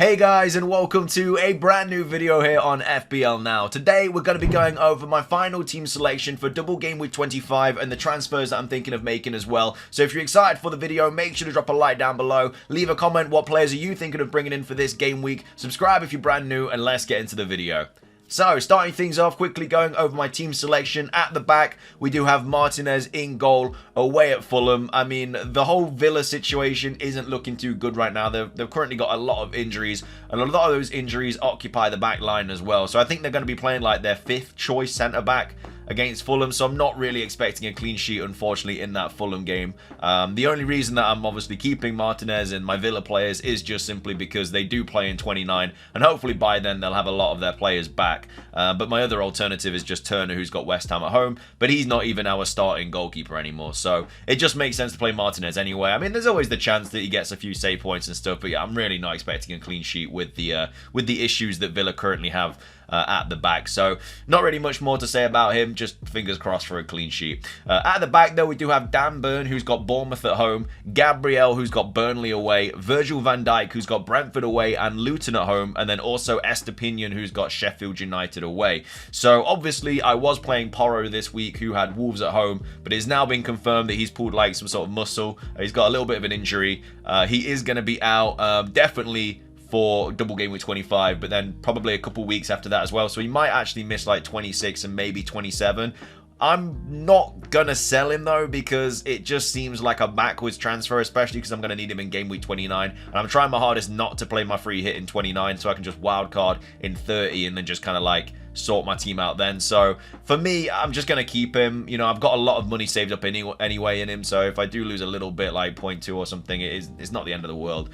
Hey guys, and welcome to a brand new video here on FPL Now. Today we're going to be going over my final team selection for Double Gameweek 25 and the transfers that I'm thinking of making as well. So if you're excited for the video, make sure to drop a like down below, leave a comment, what players are you thinking of bringing in for this game week, subscribe if you're brand new, and let's get into the video. So, starting things off, quickly going over my team selection. At the back, we do have Martinez in goal, away at Fulham. I mean, the whole Villa situation isn't looking too good right now. They've currently got a lot of injuries, and a lot of those injuries occupy the back line as well. So I think they're going to be playing like their 5th choice centre-back against Fulham, so I'm not really expecting a clean sheet, unfortunately, in that Fulham game. The only reason that I'm obviously keeping Martinez and my Villa players is just simply because they do play in 29, and hopefully by then they'll have a lot of their players back. But my other alternative is just Turner, who's got West Ham at home, but he's not even our starting goalkeeper anymore, so it just makes sense to play Martinez anyway. I mean, there's always the chance that he gets a few save points and stuff, but yeah, I'm really not expecting a clean sheet with the issues that Villa currently have at the back. So not really much more to say about him, just fingers crossed for a clean sheet. At the back though, we do have Dan Burn, who's got Bournemouth at home, Gabriel, who's got Burnley away, Virgil van Dijk, who's got Brentford away and Luton at home, and then also Estepinian, who's got Sheffield United away. So obviously I was playing Porro this week, who had Wolves at home, but it's now been confirmed that he's pulled like some sort of muscle. He's got a little bit of an injury. He is going to be out definitely for Double Gameweek 25, but then probably a couple weeks after that as well. So he might actually miss like 26 and maybe 27. I'm not going to sell him though, because it just seems like a backwards transfer, especially because I'm going to need him in game week 29. And I'm trying my hardest not to play my free hit in 29 so I can just wildcard in 30 and then just kind of like sort my team out then. So for me, I'm just going to keep him. You know, I've got a lot of money saved up anyway in him, so if I do lose a little bit, like 0.2 or something, it's not the end of the world.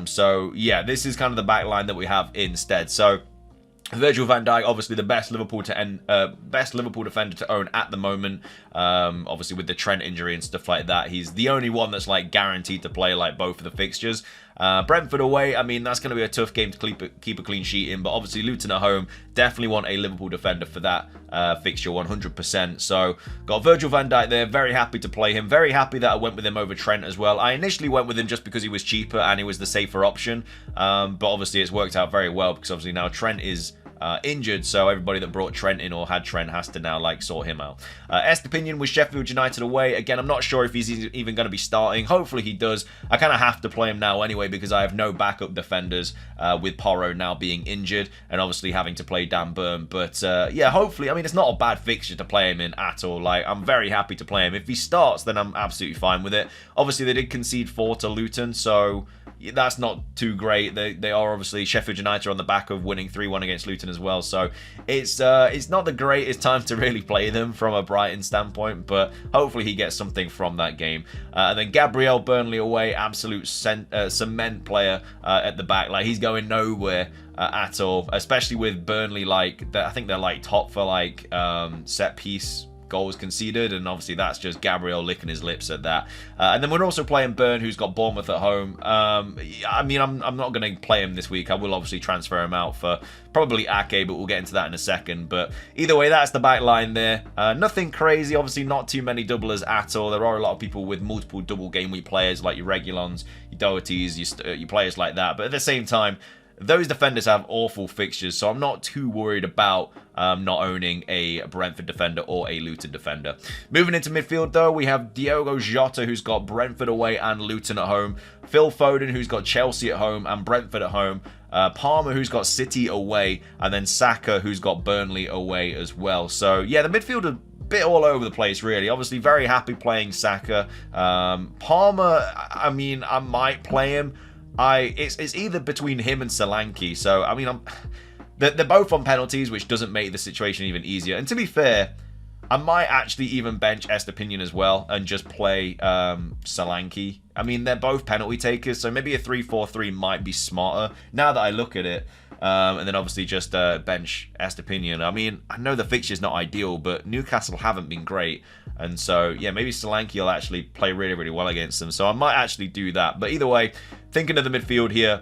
So yeah, this is kind of the back line that we have instead. So Virgil van Dijk, obviously the best Liverpool defender to own at the moment. Obviously with the Trent injury and stuff like that, he's the only one that's like guaranteed to play like both of the fixtures. Brentford away, I mean, that's going to be a tough game to keep a clean sheet in, but obviously Luton at home, definitely want a Liverpool defender for that fixture 100%. So got Virgil van Dijk there, very happy to play him, very happy that I went with him over Trent as well. I initially went with him just because he was cheaper and he was the safer option, but obviously it's worked out very well because obviously now Trent is injured, so everybody that brought Trent in or had Trent has to now like sort him out. Estepinian with Sheffield United away. Again, I'm not sure if he's even going to be starting. Hopefully he does. I kind of have to play him now anyway because I have no backup defenders with Porro now being injured and obviously having to play Dan Burn. But yeah, hopefully, I mean, it's not a bad fixture to play him in at all. Like, I'm very happy to play him. If he starts, then I'm absolutely fine with it. Obviously, they did concede 4 to Luton, so that's not too great. They are obviously Sheffield United on the back of winning 3-1 against Luton as well, so it's not the greatest time to really play them from a Brighton standpoint, but hopefully he gets something from that game. And then Gabriel, Burnley away, absolute cement player at the back. Like, he's going nowhere at all, especially with Burnley. Like, I think they're like top for like set piece goals conceded, and obviously that's just Gabriel licking his lips at that. And then we're also playing Burn, who's got Bournemouth at home. I mean, I'm not going to play him this week. I will obviously transfer him out for probably Ake, but we'll get into that in a second. But either way, that's the back line there. Nothing crazy, obviously not too many doublers at all. There are a lot of people with multiple double game week players like your Reguilons, your Dohertys, your players like that, but at the same time, those defenders have awful fixtures, so I'm not too worried about not owning a Brentford defender or a Luton defender. Moving into midfield, though, we have Diogo Jota, who's got Brentford away and Luton at home. Phil Foden, who's got Chelsea at home and Brentford at home. Palmer, who's got City away. And then Saka, who's got Burnley away as well. So, yeah, the midfield are bit all over the place, really. Obviously, very happy playing Saka. Palmer, I mean, I might play him. It's either between him and Solanke. So, I mean, they're both on penalties, which doesn't make the situation even easier. And to be fair, I might actually even bench Estepinian as well and just play Solanke. I mean, they're both penalty takers, so maybe a 3-4-3 might be smarter now that I look at it. And then obviously just bench Estepinian. I mean, I know the fixture's not ideal, but Newcastle haven't been great. And so, yeah, maybe Solanke will actually play really, really well against them. So I might actually do that. But either way, thinking of the midfield here,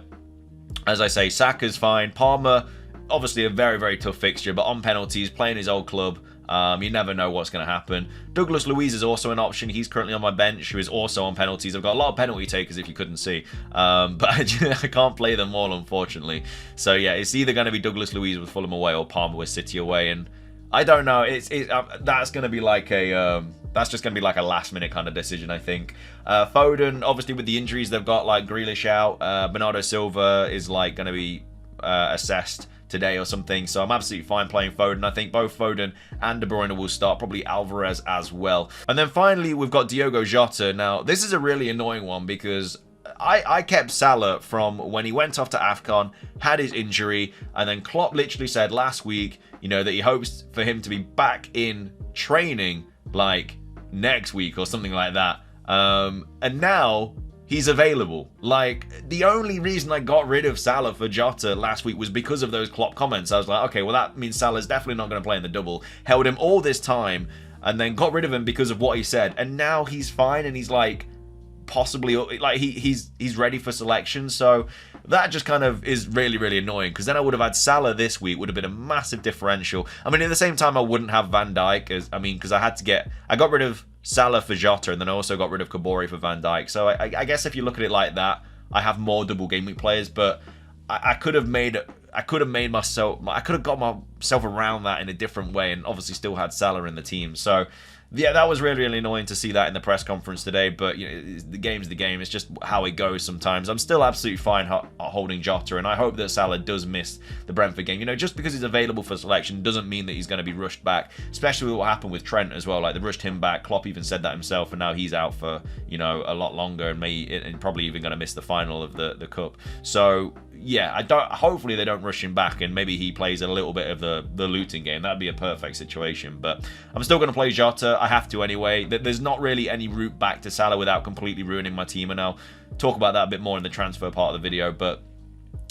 as I say, Saka's fine. Palmer, obviously a very, very tough fixture, but on penalties, playing his old club. You never know what's going to happen. Douglas Luiz is also an option. He's currently on my bench, who is also on penalties. I've got a lot of penalty takers, if you couldn't see. But I can't play them all, unfortunately. So, yeah, it's either going to be Douglas Luiz with Fulham away or Palmer with City away. And I don't know. That's going to be like a... that's just going to be like a last-minute kind of decision, I think. Foden, obviously, with the injuries, they've got, like, Grealish out. Bernardo Silva is, like, going to be assessed today or something, so I'm absolutely fine playing Foden. I think both Foden and De Bruyne will start, probably Alvarez as well. And then finally, we've got Diogo Jota. Now, this is a really annoying one because I kept Salah from when he went off to AFCON, had his injury, and then Klopp literally said last week, you know, that he hopes for him to be back in training, like, next week or something like that. And now he's available. Like, the only reason I got rid of Salah for Jota last week was because of those Klopp comments. I was like, okay, well, that means Salah's definitely not going to play in the double. Held him all this time and then got rid of him because of what he said. And now he's fine and he's like, possibly, like, he's ready for selection. So that just kind of is really, really annoying, because then I would have had Salah this week, would have been a massive differential. I mean, at the same time, I wouldn't have Van Dijk, because I got rid of Salah for Jota, and then I also got rid of Kabori for Van Dijk. So I guess if you look at it like that, I have more double game week players, but I could have got myself around that in a different way, and obviously still had Salah in the team. So yeah, that was really, really annoying to see that in the press conference today, but you know, the game's the game. It's just how it goes sometimes. I'm still absolutely fine holding Jota, and I hope that Salah does miss the Brentford game. You know, just because he's available for selection doesn't mean that he's going to be rushed back, especially with what happened with Trent as well. Like, they rushed him back. Klopp even said that himself, and now he's out for, you know, a lot longer, and probably even going to miss the final of the cup. So yeah, hopefully they don't rush him back, and maybe he plays a little bit of the Luton game. That'd be a perfect situation. But I'm still going to play Jota. I have to anyway. There's not really any route back to Salah without completely ruining my team, and I'll talk about that a bit more in the transfer part of the video, but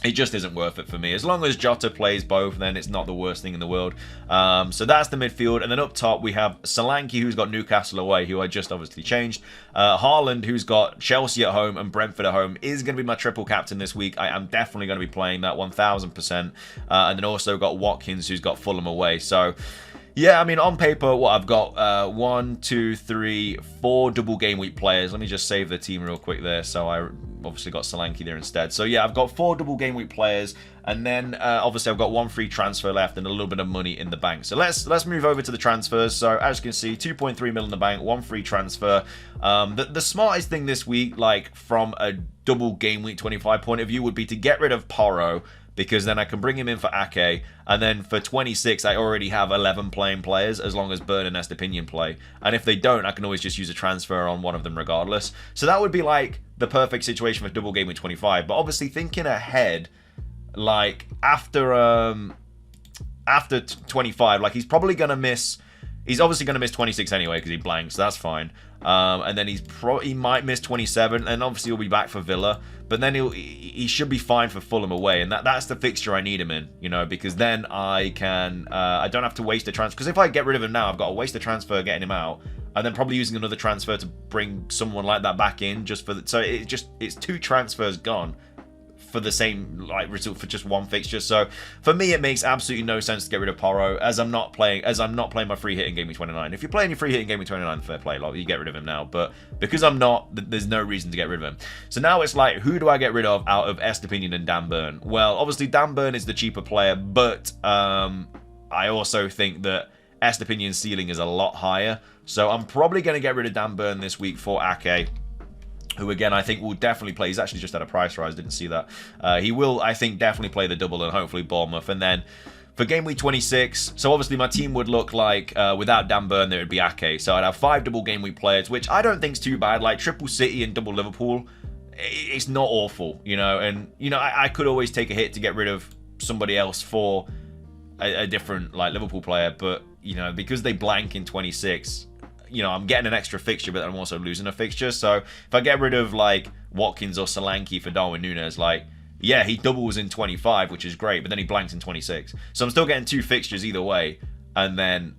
it just isn't worth it for me. As long as Jota plays both, then it's not the worst thing in the world. So that's the midfield. And then up top, we have Solanke, who's got Newcastle away, who I just obviously changed. Haaland, who's got Chelsea at home and Brentford at home, is going to be my triple captain this week. I am definitely going to be playing that 1000%. And then also got Watkins, who's got Fulham away. So yeah, I mean, on paper, I've got 1, 2, 3, 4 double game week players. Let me just save the team real quick there. So I obviously got Solanke there instead. So yeah, I've got 4 double game week players, and then obviously I've got 1 free transfer left and a little bit of money in the bank. So let's move over to the transfers. So as you can see, 2.3 mil in the bank, 1 free transfer. The smartest thing this week, like from a double game week 25 point of view, would be to get rid of Porro, because then I can bring him in for Ake, and then for 26, I already have 11 playing players, as long as Burn and Estepinian play. And if they don't, I can always just use a transfer on one of them regardless. So that would be like the perfect situation for double game week 25. But obviously thinking ahead, like after 25, like he's probably going to miss... He's obviously going to miss 26 anyway because he blanks, so that's fine. And then he might miss 27, and obviously he'll be back for Villa. But then he should be fine for Fulham away, and that's the fixture I need him in, you know, because then I can I don't have to waste a transfer. Because if I get rid of him now, I've got to waste a transfer getting him out, and then probably using another transfer to bring someone like that back in just for so it's 2 transfers gone for the same like result for just 1 fixture. So for me, it makes absolutely no sense to get rid of Porro, as I'm not playing my free hit in game week 29. If you're playing your free hit in game week 29, fair play, like, you get rid of him now. But because I'm not, there's no reason to get rid of him. So now it's like, who do I get rid of out of Estepinian and Dan Burn? Well, obviously Dan Burn is the cheaper player, but I also think that Estepinian's ceiling is a lot higher. So I'm probably going to get rid of Dan Burn this week for Ake, who again I think will definitely play. He's actually just had a price rise, didn't see that. He will, I think, definitely play the double and hopefully Bournemouth. And then for game week 26, so obviously my team would look like, without Dan Burn, there would be Ake. So I'd have 5 double game week players, which I don't think is too bad. Like triple City and double Liverpool, it's not awful, you know. And, you know, I could always take a hit to get rid of somebody else for a different, like, Liverpool player. But, you know, because they blank in 26... you know, I'm getting an extra fixture, but I'm also losing a fixture. So if I get rid of, like, Watkins or Solanke for Darwin Núñez, like, yeah, he doubles in 25, which is great, but then he blanks in 26. So I'm still getting 2 fixtures either way, and then,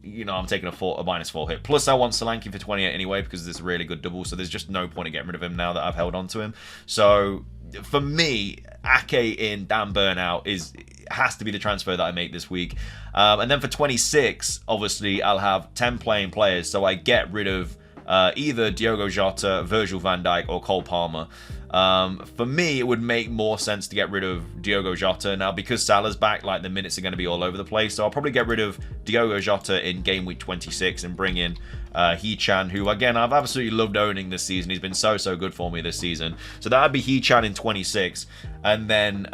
you know, I'm taking a -4 hit. Plus, I want Solanke for 28 anyway, because it's a really good double, so there's just no point in getting rid of him now that I've held on to him. So, for me, Ake in, Dan Burn out is... has to be the transfer that I make this week. And then for 26, obviously, I'll have 10 playing players. So I get rid of either Diogo Jota, Virgil van Dijk, or Cole Palmer. For me, it would make more sense to get rid of Diogo Jota. Now, because Salah's back, like, the minutes are going to be all over the place. So I'll probably get rid of Diogo Jota in game week 26 and bring in Hee-Chan, who, again, I've absolutely loved owning this season. He's been so good for me this season. So that would be Hee-Chan in 26. And then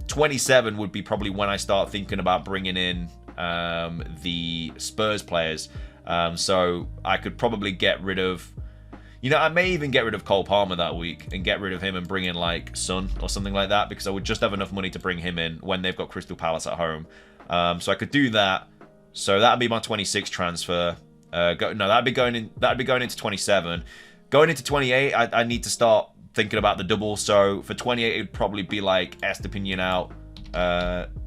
27 would be probably when I start thinking about bringing in the Spurs players. So I could probably get rid of... You know, I may even get rid of Cole Palmer that week and get rid of him and bring in, like, Son or something like that, because I would just have enough money to bring him in when they've got Crystal Palace at home. So I could do that. So that'd be my 26 transfer. That'd be going into 27. Going into 28, I need to start thinking about the double. So for 28, it'd probably be like Estepinian out,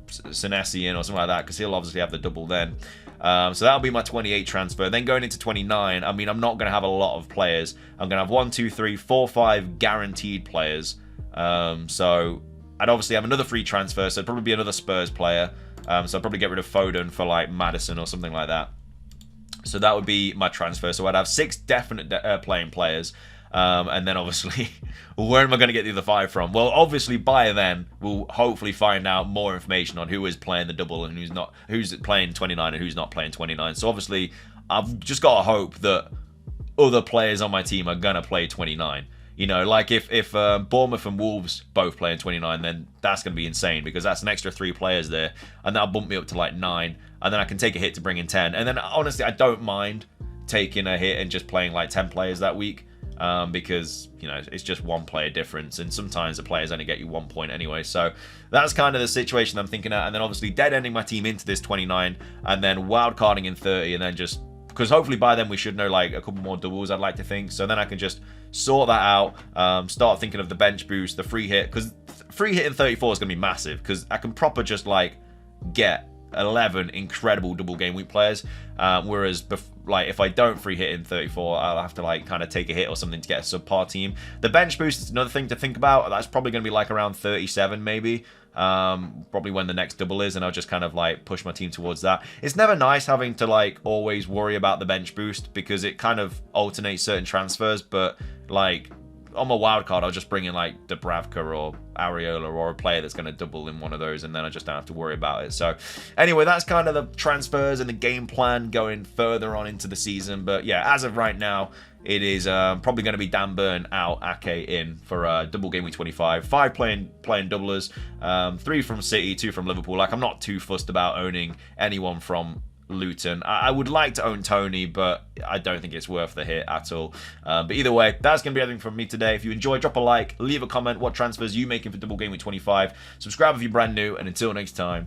Senesi in or something like that, because he'll obviously have the double then. So that'll be my 28 transfer. Then going into 29, I mean, I'm not going to have a lot of players. I'm going to have 1, 2, 3, 4, 5 guaranteed players. So I'd obviously have another free transfer, so it'd probably be another Spurs player. So I'd probably get rid of Foden for, like, Maddison or something like that. So that would be my transfer. So I'd have 6 definite playing players. And then obviously, where am I going to get the other 5 from? Well, obviously by then we'll hopefully find out more information on who is playing the double and who's not, who's playing 29 and who's not playing 29. So obviously I've just got to hope that other players on my team are going to play 29. You know, like if Bournemouth and Wolves both play in 29, then that's going to be insane, because that's an extra 3 players there, and that'll bump me up to like 9, and then I can take a hit to bring in 10. And then honestly, I don't mind taking a hit and just playing like 10 players that week. Because, you know, it's just 1 player difference, and sometimes the players only get you 1 point anyway. So that's kind of the situation I'm thinking at. And then obviously dead ending my team into this 29, and then wildcarding in 30, and then just, because hopefully by then we should know like a couple more doubles, I'd like to think. So then I can just sort that out, start thinking of the bench boost, the free hit, because free hit in 34 is going to be massive, because I can proper just like get 11 incredible double game week players, whereas like if I don't free hit in 34, I'll have to like kind of take a hit or something to get a subpar team. The bench boost is another thing to think about. That's probably going to be like around 37 maybe, probably when the next double is, and I'll just kind of like push my team towards that. It's never nice having to like always worry about the bench boost, because it kind of alternates certain transfers, but like on my wildcard, I'll just bring in like Dubravka or Areola or a player that's going to double in one of those, and then I just don't have to worry about it. So anyway, that's kind of the transfers and the game plan going further on into the season. But yeah, as of right now, it is probably going to be Dan Burn out, Ake in for double game week 25. 5 playing doublers, 3 from City, 2 from Liverpool. Like, I'm not too fussed about owning anyone from Luton. I would like to own Tony, but I don't think it's worth the hit at all. But either way, that's going to be everything from me today. If you enjoyed, drop a like, leave a comment. What transfers are you making for double game week 25? Subscribe if you're brand new, and until next time,